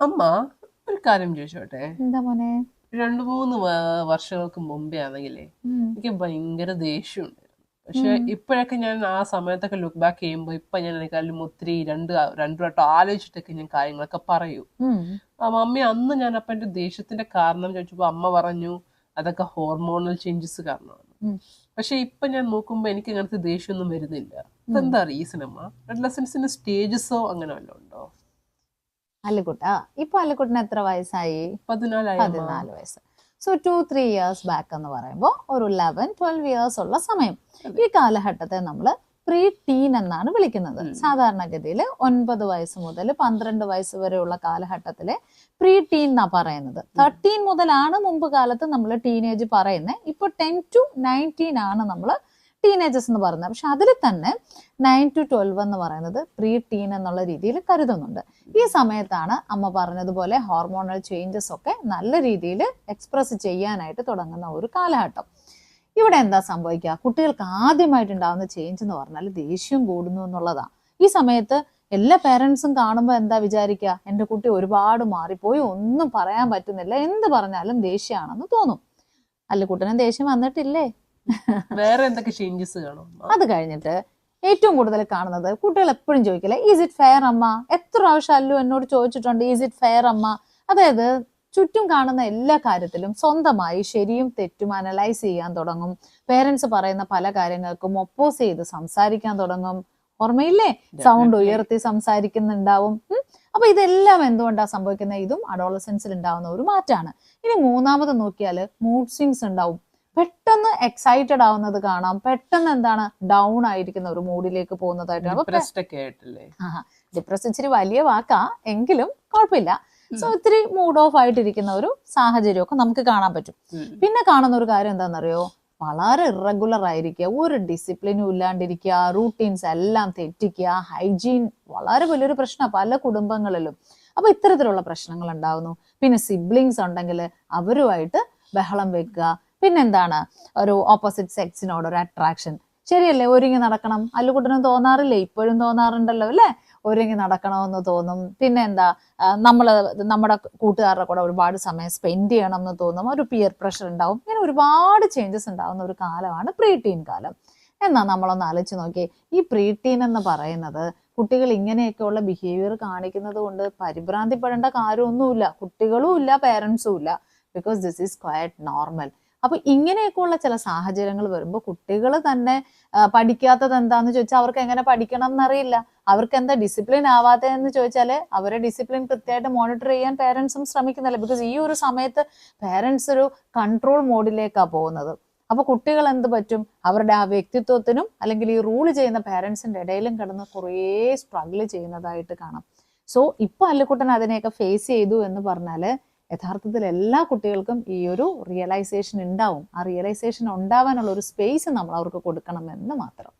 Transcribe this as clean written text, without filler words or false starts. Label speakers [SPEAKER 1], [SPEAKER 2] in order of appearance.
[SPEAKER 1] അമ്മ ഒരു കാര്യം ചോദിച്ചോട്ടെ.
[SPEAKER 2] എന്താ മോനെ?
[SPEAKER 1] 2-3 വർഷങ്ങൾക്ക് മുമ്പേ ആണെങ്കിലേ എനിക്ക് ഭയങ്കര ദേഷ്യമുണ്ടായിരുന്നു. പക്ഷെ
[SPEAKER 2] ഉം.
[SPEAKER 1] ഇപ്പോഴൊക്കെ ഞാൻ ആ സമയത്തൊക്കെ ലുക്ക് ബാക്ക് ചെയ്യുമ്പോൾ ഇപ്പൊ ഞാൻ അതിനെക്കാളും ഒത്തിരി രണ്ടു വട്ടം ആലോചിച്ചിട്ടൊക്കെ ഞാൻ കാര്യങ്ങളൊക്കെ പറയൂ.
[SPEAKER 2] ഉം.
[SPEAKER 1] മമ്മി അന്ന് ഞാൻ അപ്പൊ എന്റെ ദേഷ്യത്തിന്റെ കാരണം ചോദിച്ചപ്പോ അമ്മ പറഞ്ഞു അതൊക്കെ ഹോർമോണൽ ചേഞ്ചസ് കാരണമാണ്.
[SPEAKER 2] ഉം.
[SPEAKER 1] പക്ഷെ ഇപ്പൊ ഞാൻ നോക്കുമ്പോ എനിക്ക് അങ്ങനത്തെ ദേഷ്യമൊന്നും വരുന്നില്ല.
[SPEAKER 2] ഉം.
[SPEAKER 1] ഇതെന്താ റീസൺ അമ്മ? അഡ്ലസൻസിന്റെ സ്റ്റേജസോ അങ്ങനെ വല്ലതും ഉണ്ടോ?
[SPEAKER 2] അല്ലിക്കുട്ടാ, ഇപ്പൊ അല്ലിക്കുട്ടിന് എത്ര വയസ്സായി?
[SPEAKER 1] 14 അമ്മ.
[SPEAKER 2] 14 വയസ്സ്. സോ 2-3 ഇയേഴ്സ് ബാക്ക് എന്ന് പറയുമ്പോൾ ഒരു 11-12 ഇയേഴ്സ് ഉള്ള സമയം. ഈ കാലഘട്ടത്തെ നമ്മൾ പ്രീ ടീൻ എന്നാണ് വിളിക്കുന്നത്. സാധാരണഗതിയിൽ 9 വയസ്സ് മുതൽ 12 വയസ്സ് വരെയുള്ള കാലഘട്ടത്തിലെ പ്രീ ടീൻ എന്നാ പറയുന്നത്. 13 മുതലാണ് മുമ്പ് കാലത്ത് നമ്മൾ ടീനേജ് പറയുന്നത്. ഇപ്പൊ 10 to 19 ആണ് നമ്മൾ ടീനേജേഴ്സ് എന്ന് പറയുന്നത്. പക്ഷെ അതിൽ തന്നെ 9 to 12 എന്ന് പറയുന്നത് പ്രീ ടീൻ എന്നുള്ള രീതിയിൽ കരുതുന്നുണ്ട്. ഈ സമയത്താണ് അമ്മ പറഞ്ഞതുപോലെ ഹോർമോണൽ ചേഞ്ചസ് ഒക്കെ നല്ല രീതിയിൽ എക്സ്പ്രസ് ചെയ്യാനായിട്ട് തുടങ്ങുന്ന ഒരു കാലഘട്ടം. ഇവിടെ എന്താ സംഭവിക്കുക? കുട്ടികൾക്ക് ആദ്യമായിട്ടുണ്ടാകുന്ന ചേഞ്ച് എന്ന് പറഞ്ഞാൽ ദേഷ്യം കൂടുന്നു എന്നുള്ളതാണ്. ഈ സമയത്ത് എല്ലാ പേരൻസും കാണുമ്പോൾ എന്താ വിചാരിക്കുക? എൻ്റെ കുട്ടി ഒരുപാട് മാറിപ്പോയി, ഒന്നും പറയാൻ പറ്റുന്നില്ല, എന്ത് പറഞ്ഞാലും ദേഷ്യമാണെന്ന് തോന്നും. അല്ല, കുട്ടനും ദേഷ്യം വന്നിട്ടില്ലേ?
[SPEAKER 1] വേറെ എന്തൊക്കെ ചേഞ്ചസ് കാണും?
[SPEAKER 2] അത് കഴിഞ്ഞിട്ട് ഏറ്റവും കൂടുതൽ കാണുന്നത് കുട്ടികൾ എപ്പോഴും ചോദിക്കില്ലേ, ഈസ് ഇറ്റ് ഫെയർ അമ്മ? എത്ര പ്രാവശ്യം അല്ലു എന്നോട് ചോദിച്ചിട്ടുണ്ട്, ഈസ് ഇറ്റ് ഫെയർ അമ്മ? അതായത് ചുറ്റും കാണുന്ന എല്ലാ കാര്യത്തിലും സ്വന്തമായി ശരിയും തെറ്റും അനലൈസ് ചെയ്യാൻ തുടങ്ങും. പേരൻസ് പറയുന്ന പല കാര്യങ്ങൾക്കും ഒപ്പോസ് ചെയ്ത് സംസാരിക്കാൻ തുടങ്ങും. ഓർമ്മയില്ലേ? സൗണ്ട് ഉയർത്തി സംസാരിക്കുന്നുണ്ടാവും. അപ്പൊ ഇതെല്ലാം എന്തുകൊണ്ടാ സംഭവിക്കുന്നത്? ഇതും അഡോളസൻസിൽ ഉണ്ടാവുന്ന ഒരു മാറ്റാണ്. ഇനി മൂന്നാമത് നോക്കിയാൽ മൂഡ് സ്വിങ്സ് ഉണ്ടാവും. പെട്ടെന്ന് എക്സൈറ്റഡ് ആവുന്നത് കാണാം, പെട്ടെന്ന് എന്താണ് ഡൗൺ ആയിരിക്കുന്ന ഒരു മൂഡിലേക്ക് പോകുന്നതായിട്ടാണ്. ഡിപ്രസ് ഇച്ചിരി വലിയ വാക്കാ, എങ്കിലും കുഴപ്പമില്ല. സോ ഇത്തിരി മൂഡ് ഓഫ് ആയിട്ടിരിക്കുന്ന ഒരു സാഹചര്യമൊക്കെ നമുക്ക് കാണാൻ പറ്റും. പിന്നെ കാണുന്ന ഒരു കാര്യം എന്താണെന്നറിയോ? വളരെ ഇറഗുലർ ആയിരിക്കുക, ഒരു ഡിസിപ്ലിനും ഇല്ലാണ്ടിരിക്കുക, റൂട്ടീൻസ് എല്ലാം തെറ്റിക്കുക, ഹൈജീൻ വളരെ വലിയൊരു പ്രശ്നമാണ് പല കുടുംബങ്ങളിലും. അപ്പൊ ഇത്തരത്തിലുള്ള പ്രശ്നങ്ങൾ ഉണ്ടാവുന്നു. പിന്നെ സിബ്ലിങ്സ് ഉണ്ടെങ്കിൽ അവരുമായിട്ട് ബഹളം വെക്കുക. പിന്നെന്താണ്? ഒരു ഓപ്പോസിറ്റ് സെക്സിനോട് ഒരു അട്രാക്ഷൻ. ശരിയല്ലേ? ഒരുങ്ങി നടക്കണം. അല്ലുകുട്ടനും തോന്നാറില്ലേ? ഇപ്പോഴും തോന്നാറുണ്ടല്ലോ അല്ലേ? ഒരുങ്ങി നടക്കണമെന്ന് തോന്നും. പിന്നെ എന്താ, നമ്മുടെ കൂട്ടുകാരുടെ കൂടെ ഒരുപാട് സമയം സ്പെൻഡ് ചെയ്യണം എന്ന് തോന്നും. ഒരു പിയർ പ്രഷർ ഉണ്ടാവും. ഇങ്ങനെ ഒരുപാട് ചേഞ്ചസ് ഉണ്ടാവുന്ന ഒരു കാലമാണ് പ്രീ ടീൻ കാലം. എന്നാൽ നമ്മളൊന്ന് ആലോചിച്ച് നോക്കിയേ, ഈ പ്രീ ടീൻ എന്ന് പറയുന്നത് കുട്ടികൾ ഇങ്ങനെയൊക്കെയുള്ള ബിഹേവിയർ കാണിക്കുന്നത് കൊണ്ട് പരിഭ്രാന്തിപ്പെടേണ്ട കാര്യമൊന്നുമില്ല. കുട്ടികളും ഇല്ല, പേരൻസും ഇല്ല. Because this is quiet normal. അപ്പൊ ഇങ്ങനെയൊക്കെയുള്ള ചില സാഹചര്യങ്ങൾ വരുമ്പോൾ കുട്ടികൾ തന്നെ പഠിക്കാത്തത് എന്താന്ന് ചോദിച്ചാൽ അവർക്ക് എങ്ങനെ പഠിക്കണം എന്നറിയില്ല. അവർക്ക് എന്താ ഡിസിപ്ലിൻ ആവാത്തതെന്ന് ചോദിച്ചാല് അവരെ ഡിസിപ്ലിൻ കൃത്യമായിട്ട് മോണിറ്റർ ചെയ്യാൻ പേരൻസും ശ്രമിക്കുന്നില്ല. ബിക്കോസ് ഈ ഒരു സമയത്ത് പേരൻസ് ഒരു കൺട്രോൾ മോഡിലേക്കാണ് പോകുന്നത്. അപ്പൊ കുട്ടികൾ എന്ത് പറ്റും? അവരുടെ ആ വ്യക്തിത്വത്തിനും അല്ലെങ്കിൽ ഈ റൂൾ ചെയ്യുന്ന പേരൻസിന്റെ ഇടയിലും കിടന്ന് കുറേ സ്ട്രഗിൾ ചെയ്യുന്നതായിട്ട് കാണാം. സോ ഇപ്പൊ അല്ലുക്കുട്ടൻ അതിനെയൊക്കെ ഫേസ് ചെയ്തു എന്ന് പറഞ്ഞാല് യഥാർത്ഥത്തിൽ എല്ലാ കുട്ടികൾക്കും ഈ ഒരു റിയലൈസേഷൻ ഉണ്ടാവും. ആ റിയലൈസേഷൻ ഉണ്ടാവാനുള്ള ഒരു സ്പേസ് നമ്മൾ അവർക്ക് കൊടുക്കണമെന്ന് മാത്രം.